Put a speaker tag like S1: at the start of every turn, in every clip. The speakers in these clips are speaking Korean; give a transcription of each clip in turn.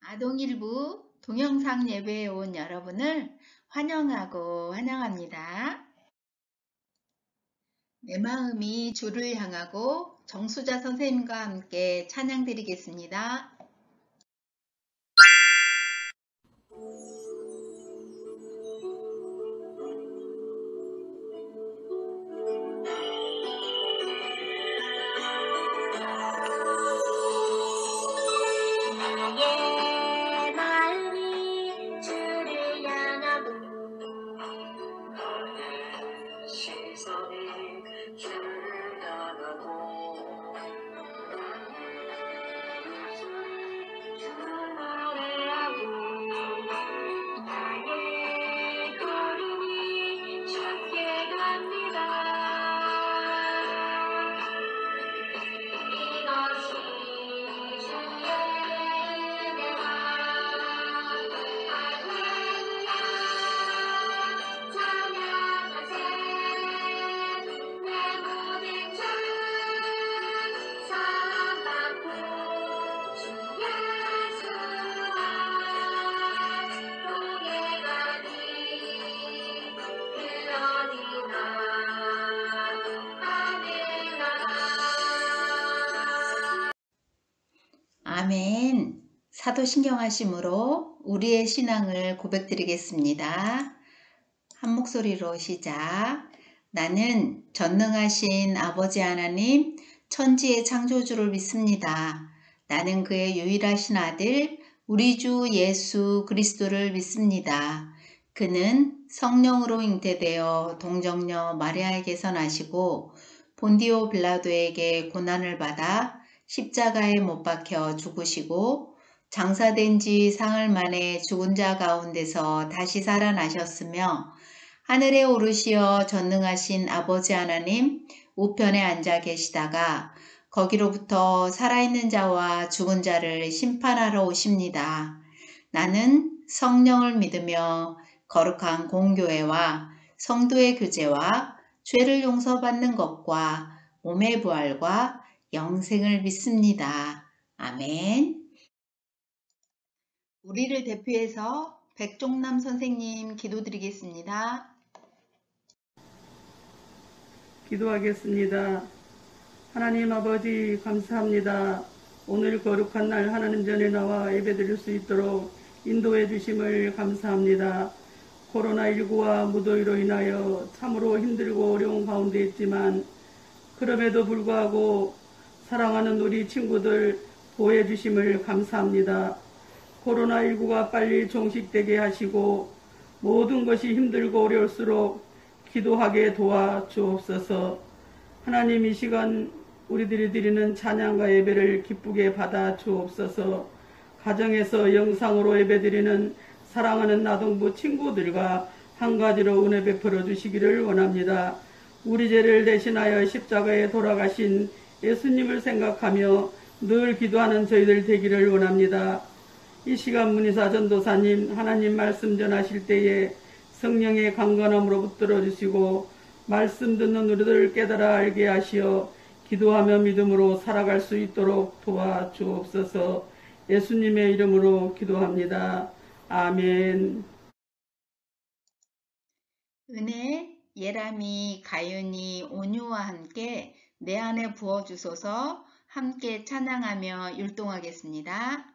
S1: 아동일부 동영상 예배에 온 여러분을 환영하고 환영합니다. 내 마음이 주를 향하고 정수자 선생님과 함께 찬양 드리겠습니다. 아멘. 사도신경하심으로 우리의 신앙을 고백드리겠습니다. 한 목소리로 시작. 나는 전능하신 아버지 하나님, 천지의 창조주를 믿습니다. 나는 그의 유일하신 아들, 우리 주 예수 그리스도를 믿습니다. 그는 성령으로 잉태되어 동정녀 마리아에게서 나시고 본디오 빌라도에게 고난을 받아 십자가에 못 박혀 죽으시고 장사된 지 사흘 만에 죽은 자 가운데서 다시 살아나셨으며 하늘에 오르시어 전능하신 아버지 하나님 우편에 앉아 계시다가 거기로부터 살아있는 자와 죽은 자를 심판하러 오십니다. 나는 성령을 믿으며 거룩한 공교회와 성도의 교제와 죄를 용서받는 것과 몸의 부활과 영생을 믿습니다. 아멘. 우리를 대표해서 백종남 선생님 기도드리겠습니다.
S2: 기도하겠습니다. 하나님 아버지 감사합니다. 오늘 거룩한 날 하나님 전에 나와 예배드릴 수 있도록 인도해 주심을 감사합니다. 코로나19와 무더위로 인하여 참으로 힘들고 어려운 가운데 있지만 그럼에도 불구하고 사랑하는 우리 친구들 보호해 주심을 감사합니다. 코로나19가 빨리 종식되게 하시고 모든 것이 힘들고 어려울수록 기도하게 도와주옵소서. 하나님 이 시간 우리들이 드리는 찬양과 예배를 기쁘게 받아 주옵소서. 가정에서 영상으로 예배드리는 사랑하는 아동부 친구들과 한 가지로 은혜 베풀어 주시기를 원합니다. 우리 죄를 대신하여 십자가에 돌아가신 예수님을 생각하며 늘 기도하는 저희들 되기를 원합니다. 이 시간 문희사 전도사님 하나님 말씀 전하실 때에 성령의 강건함으로 붙들어 주시고 말씀 듣는 우리들을 깨달아 알게 하시어 기도하며 믿음으로 살아갈 수 있도록 도와주옵소서. 예수님의 이름으로 기도합니다. 아멘.
S1: 은혜, 예람이, 가윤이, 온유와 함께 내 안에 부어주소서. 함께 찬양하며 율동하겠습니다.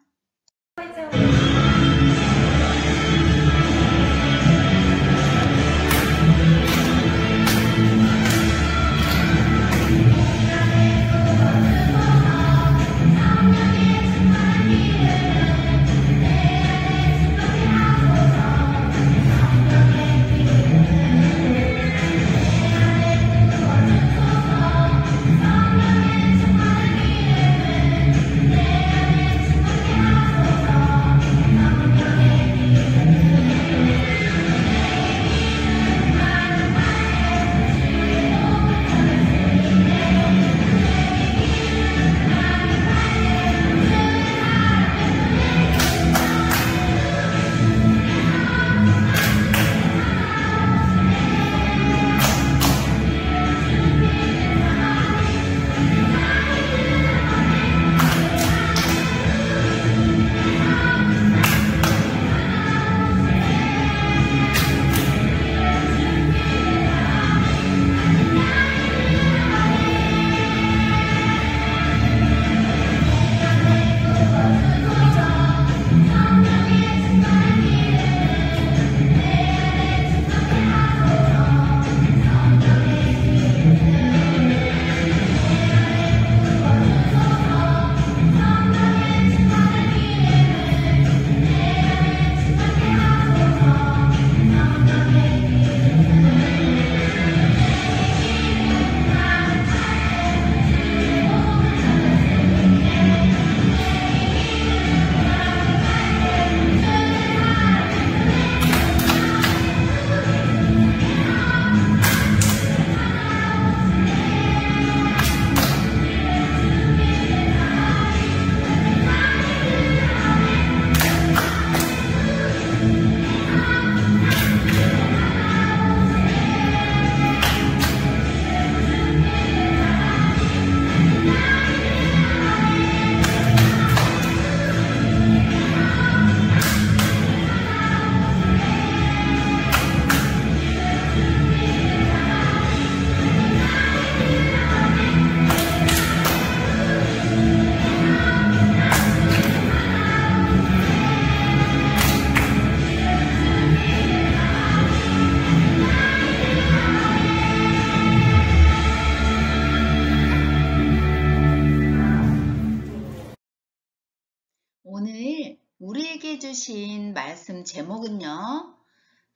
S1: 오늘 우리에게 주신 말씀 제목은요.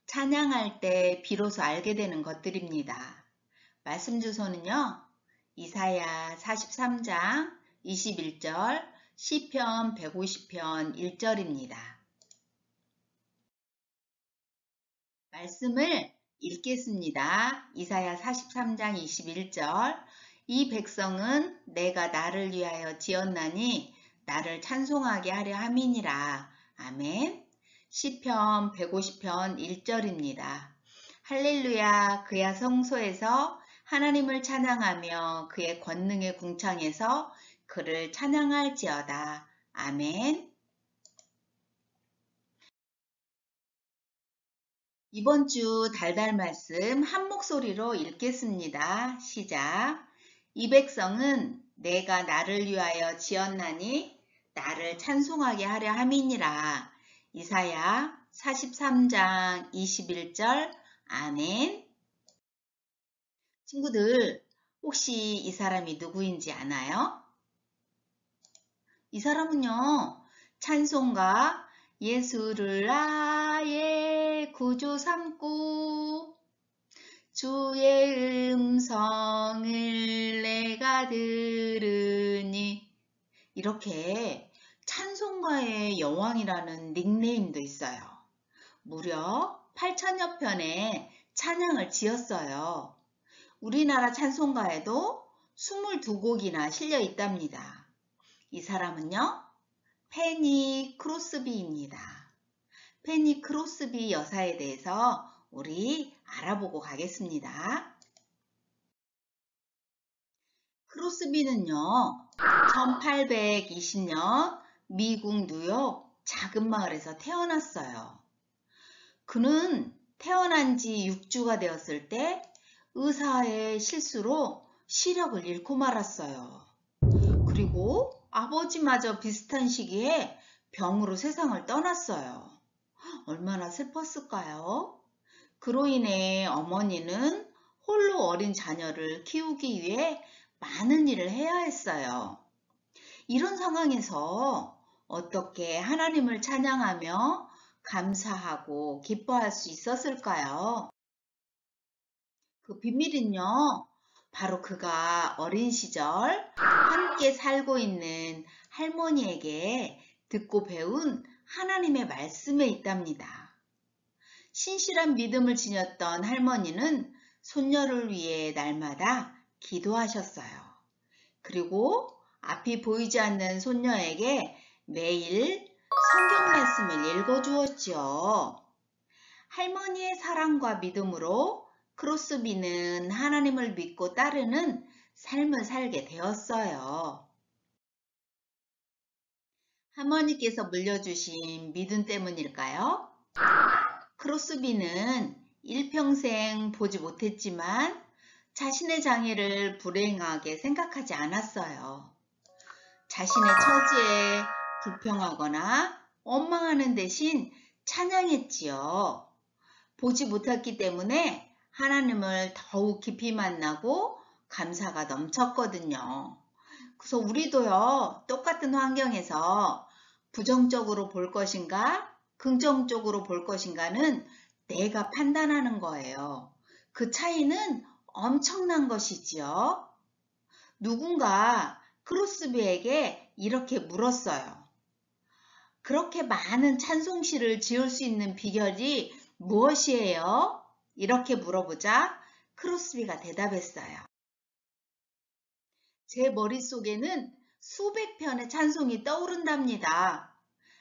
S1: 찬양할 때 비로소 알게 되는 것들입니다. 말씀 주소는요. 이사야 43장 21절, 시편 150편 1절입니다. 말씀을 읽겠습니다. 이사야 43장 21절. 이 백성은 내가 나를 위하여 지었나니 나를 찬송하게 하려 함이니라. 아멘. 시편 150편 1절입니다. 할렐루야. 그야 성소에서 하나님을 찬양하며 그의 권능의 궁창에서 그를 찬양할지어다. 아멘. 이번 주 달달 말씀 한 목소리로 읽겠습니다. 시작. 이 백성은 내가 나를 위하여 지었나니 나를 찬송하게 하려 함이니라. 이사야 43장 21절. 아멘. 친구들, 혹시 이 사람이 누구인지 아나요? 이 사람은요, 찬송가 예수를 나의 구주 삼고 주의 음성을 내가 들으니 이렇게 찬송가의 여왕이라는 닉네임도 있어요. 무려 8천여 편의 찬양을 지었어요. 우리나라 찬송가에도 22곡이나 실려 있답니다. 이 사람은요, 페니 크로스비입니다. 페니 크로스비 여사에 대해서 우리 알아보고 가겠습니다. 크로스비는요, 1820년 미국 뉴욕 작은 마을에서 태어났어요. 그는 태어난 지 6주가 되었을 때 의사의 실수로 시력을 잃고 말았어요. 그리고 아버지마저 비슷한 시기에 병으로 세상을 떠났어요. 얼마나 슬펐을까요? 그로 인해 어머니는 홀로 어린 자녀를 키우기 위해 많은 일을 해야 했어요. 이런 상황에서 어떻게 하나님을 찬양하며 감사하고 기뻐할 수 있었을까요? 그 비밀은요, 바로 그가 어린 시절 함께 살고 있는 할머니에게 듣고 배운 하나님의 말씀에 있답니다. 신실한 믿음을 지녔던 할머니는 손녀를 위해 날마다 기도하셨어요. 그리고 앞이 보이지 않는 손녀에게 매일 성경 말씀을 읽어주었지요. 할머니의 사랑과 믿음으로 크로스비는 하나님을 믿고 따르는 삶을 살게 되었어요. 할머니께서 물려주신 믿음 때문일까요? 크로스비는 일평생 보지 못했지만 자신의 장애를 불행하게 생각하지 않았어요. 자신의 처지에 불평하거나 원망하는 대신 찬양했지요. 보지 못했기 때문에 하나님을 더욱 깊이 만나고 감사가 넘쳤거든요. 그래서 우리도요, 똑같은 환경에서 부정적으로 볼 것인가, 긍정적으로 볼 것인가는 내가 판단하는 거예요. 그 차이는 엄청난 것이지요. 누군가 크로스비에게 이렇게 물었어요. 그렇게 많은 찬송시를 지을 수 있는 비결이 무엇이에요? 이렇게 물어보자 크로스비가 대답했어요. 제 머릿속에는 수백 편의 찬송이 떠오른답니다.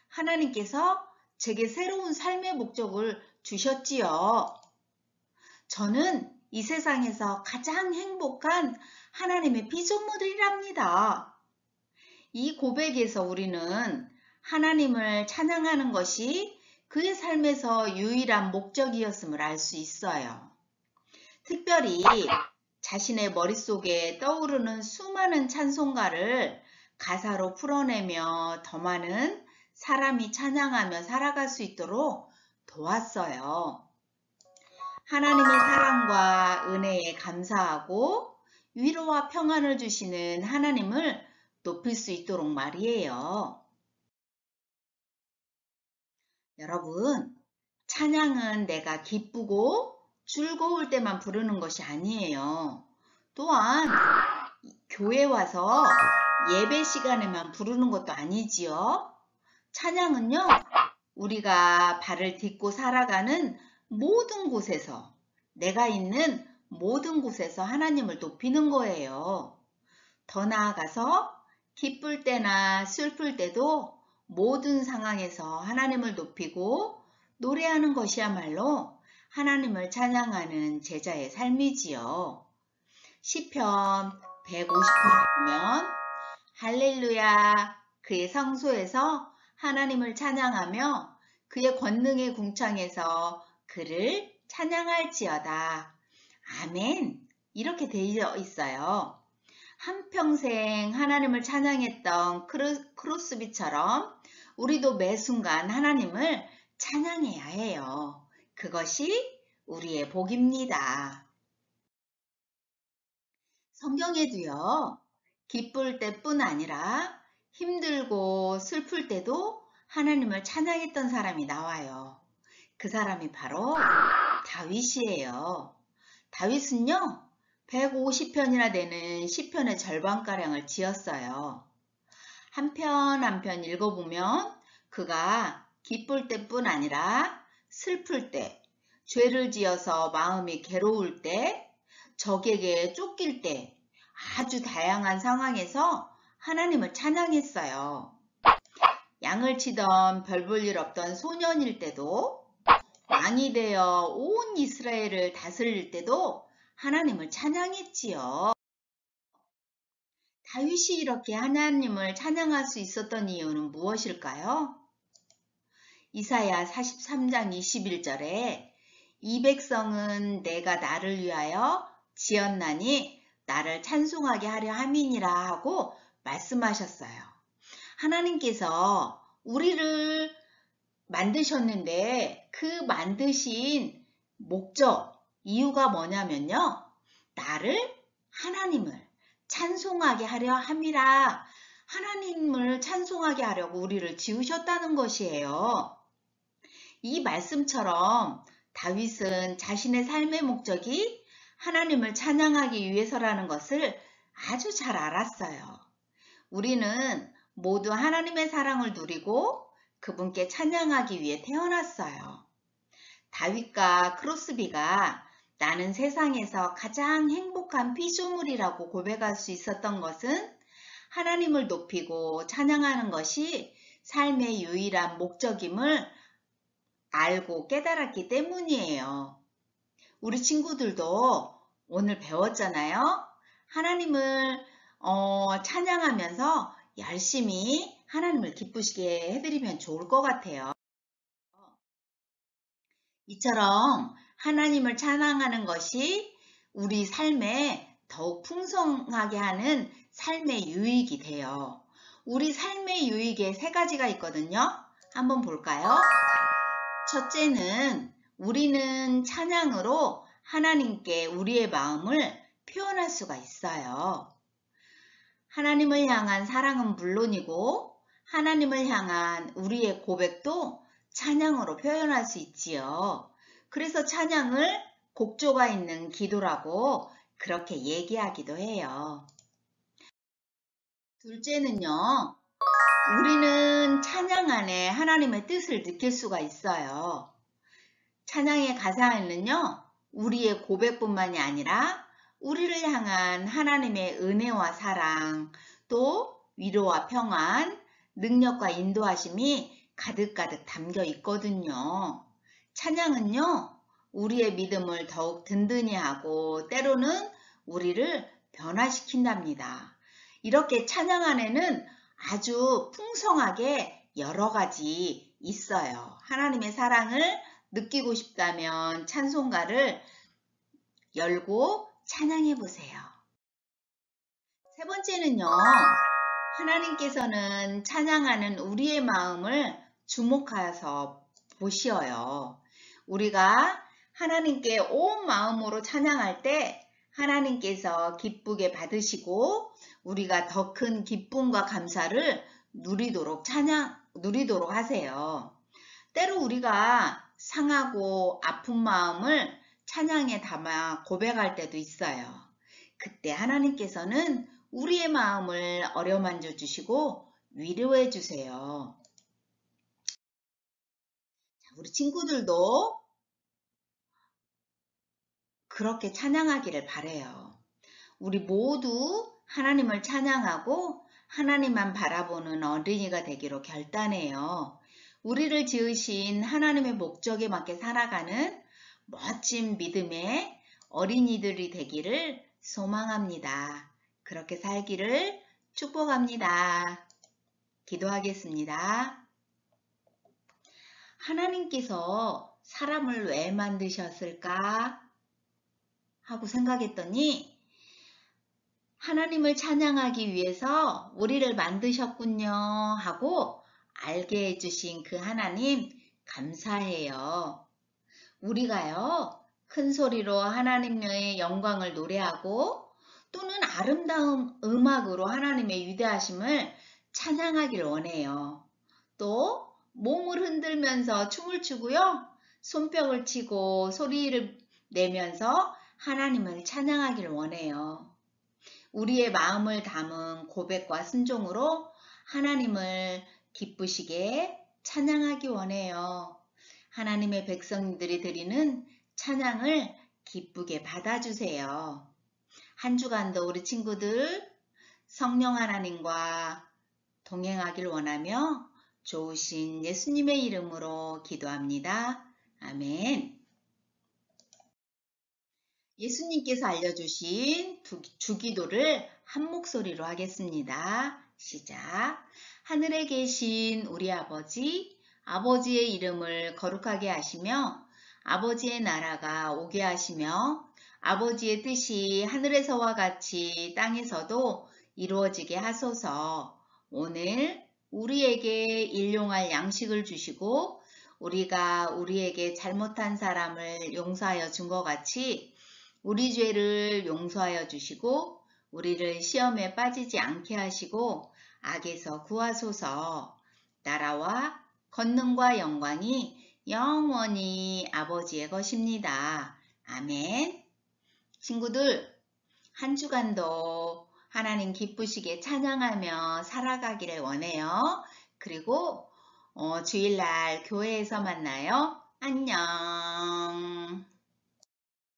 S1: 하나님께서 제게 새로운 삶의 목적을 주셨지요. 저는 이 세상에서 가장 행복한 하나님의 피조물이랍니다. 이 고백에서 우리는 하나님을 찬양하는 것이 그의 삶에서 유일한 목적이었음을 알 수 있어요. 특별히 자신의 머릿속에 떠오르는 수많은 찬송가를 가사로 풀어내며 더 많은 사람이 찬양하며 살아갈 수 있도록 도왔어요. 하나님의 사랑과 은혜에 감사하고 위로와 평안을 주시는 하나님을 높일 수 있도록 말이에요. 여러분, 찬양은 내가 기쁘고 즐거울 때만 부르는 것이 아니에요. 또한 교회 와서 예배 시간에만 부르는 것도 아니지요. 찬양은요, 우리가 발을 딛고 살아가는 모든 곳에서, 내가 있는 모든 곳에서 하나님을 높이는 거예요. 더 나아가서 기쁠 때나 슬플 때도 모든 상황에서 하나님을 높이고 노래하는 것이야말로 하나님을 찬양하는 제자의 삶이지요. 시편 150편을 보면 할렐루야, 그의 성소에서 하나님을 찬양하며 그의 권능의 궁창에서 그를 찬양할지어다. 아멘. 이렇게 되어 있어요. 한평생 하나님을 찬양했던 크로스비처럼 우리도 매 순간 하나님을 찬양해야 해요. 그것이 우리의 복입니다. 성경에도요, 기쁠 때뿐 아니라 힘들고 슬플 때도 하나님을 찬양했던 사람이 나와요. 그 사람이 바로 다윗이에요. 다윗은요, 150편이나 되는 시편의 절반가량을 지었어요. 한 편 한 편 읽어보면 그가 기쁠 때뿐 아니라 슬플 때, 죄를 지어서 마음이 괴로울 때, 적에게 쫓길 때 아주 다양한 상황에서 하나님을 찬양했어요. 양을 치던 별 볼 일 없던 소년일 때도, 왕이 되어 온 이스라엘을 다스릴 때도 하나님을 찬양했지요. 다윗이 이렇게 하나님을 찬양할 수 있었던 이유는 무엇일까요? 이사야 43장 21절에 이 백성은 내가 나를 위하여 지었나니 나를 찬송하게 하려 함이니라 하고 말씀하셨어요. 하나님께서 우리를 만드셨는데 그 만드신 목적, 이유가 뭐냐면요. 하나님을 찬송하게 하려 함이라. 하나님을 찬송하게 하려고 우리를 지으셨다는 것이에요. 이 말씀처럼 다윗은 자신의 삶의 목적이 하나님을 찬양하기 위해서라는 것을 아주 잘 알았어요. 우리는 모두 하나님의 사랑을 누리고 그분께 찬양하기 위해 태어났어요. 다윗과 크로스비가 나는 세상에서 가장 행복한 피조물이라고 고백할 수 있었던 것은 하나님을 높이고 찬양하는 것이 삶의 유일한 목적임을 알고 깨달았기 때문이에요. 우리 친구들도 오늘 배웠잖아요. 하나님을 찬양하면서 열심히 하나님을 기쁘시게 해드리면 좋을 것 같아요. 이처럼 하나님을 찬양하는 것이 우리 삶에 더욱 풍성하게 하는 삶의 유익이 돼요. 우리 삶의 유익에 세 가지가 있거든요. 한번 볼까요? 첫째는 우리는 찬양으로 하나님께 우리의 마음을 표현할 수가 있어요. 하나님을 향한 사랑은 물론이고 하나님을 향한 우리의 고백도 찬양으로 표현할 수 있지요. 그래서 찬양을 곡조가 있는 기도라고 그렇게 얘기하기도 해요. 둘째는요, 우리는 찬양 안에 하나님의 뜻을 느낄 수가 있어요. 찬양의 가사에는요, 우리의 고백뿐만이 아니라 우리를 향한 하나님의 은혜와 사랑, 또 위로와 평안, 능력과 인도하심이 가득가득 담겨 있거든요. 찬양은요, 우리의 믿음을 더욱 든든히 하고 때로는 우리를 변화시킨답니다. 이렇게 찬양 안에는 아주 풍성하게 여러 가지 있어요. 하나님의 사랑을 느끼고 싶다면 찬송가를 열고 찬양해 보세요. 세 번째는요, 하나님께서는 찬양하는 우리의 마음을 주목하여서 보시어요. 우리가 하나님께 온 마음으로 찬양할 때 하나님께서 기쁘게 받으시고 우리가 더 큰 기쁨과 감사를 누리도록 하세요. 때로 우리가 상하고 아픈 마음을 찬양에 담아 고백할 때도 있어요. 그때 하나님께서는 우리의 마음을 어루만져 주시고 위로해 주세요. 우리 친구들도 그렇게 찬양하기를 바라요. 우리 모두 하나님을 찬양하고 하나님만 바라보는 어린이가 되기로 결단해요. 우리를 지으신 하나님의 목적에 맞게 살아가는 멋진 믿음의 어린이들이 되기를 소망합니다. 그렇게 살기를 축복합니다. 기도하겠습니다. 하나님께서 사람을 왜 만드셨을까? 하고 생각했더니 하나님을 찬양하기 위해서 우리를 만드셨군요 하고 알게 해주신 그 하나님 감사해요. 우리가요 큰 소리로 하나님의 영광을 노래하고 또는 아름다운 음악으로 하나님의 위대하심을 찬양하길 원해요. 또 몸을 흔들면서 춤을 추고요. 손뼉을 치고 소리를 내면서 하나님을 찬양하길 원해요. 우리의 마음을 담은 고백과 순종으로 하나님을 기쁘시게 찬양하기 원해요. 하나님의 백성들이 드리는 찬양을 기쁘게 받아주세요. 한 주간도 우리 친구들 성령 하나님과 동행하길 원하며 좋으신 예수님의 이름으로 기도합니다. 아멘. 예수님께서 알려주신 주기도를 한 목소리로 하겠습니다. 시작. 하늘에 계신 우리 아버지, 아버지의 이름을 거룩하게 하시며 아버지의 나라가 오게 하시며 아버지의 뜻이 하늘에서와 같이 땅에서도 이루어지게 하소서. 오늘 우리에게 일용할 양식을 주시고 우리가 우리에게 잘못한 사람을 용서하여 준 것 같이 우리 죄를 용서하여 주시고 우리를 시험에 빠지지 않게 하시고 악에서 구하소서. 나라와 권능과 영광이 영원히 아버지의 것입니다. 아멘. 친구들, 한 주간도 하나님 기쁘시게 찬양하며 살아가기를 원해요. 그리고 주일날 교회에서 만나요. 안녕.